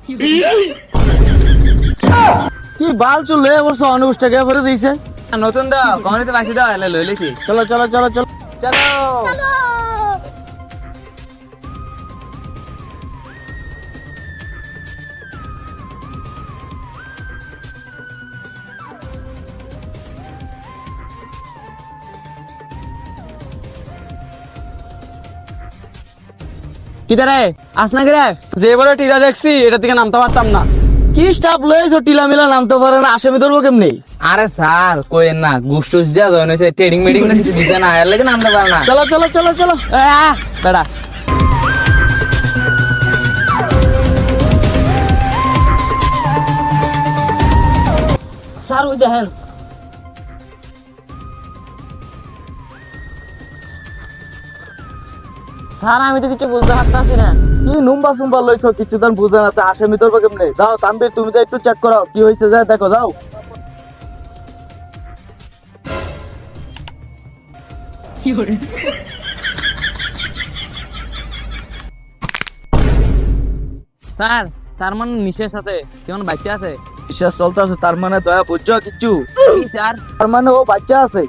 কি বাল চুল লয়ে বলছো অনুষ টাকা ভরে দিয়েছে। নতুন দাও কমনিতে বাসি দাও এলে লই লিখি। চলো চলো চলো চলো চলো কিদারে আসনা গিরে যে বড় টিলা দেখছি এটা থেকে নামতে পারতাম না। কি স্টাফ লয়েছো টিলা মিলা নামতে পারে না, আসামি ধরবো কেমনি? আরে স্যার কইেন না গুস্টুস দিয়া জয়েন হইছে ট্রেডিং মিটিং না কিছু দিতে না এর লাগি নামতে পারে না। চলো চলো চলো চলো বেড়া স্যার ওই দেখেন। স্যার আমি তো কিছু বুঝতে পারতাছি না। কি নুম্বা সুম্বা লইছো কিছু তো বুঝে না, আসামি ধরবো কেমনে? যাও তানবীর তুমি তো একটু চেক করো কি হয়েছে, যায় দেখো যাও। স্যার তার মানে নিশের সাথে কেমন বাচ্চা আছে? বিশ্বাস চলতেছে তার মানে দয়া বুঝছো কিছু? স্যার তার মানে ও বাচ্চা আছে।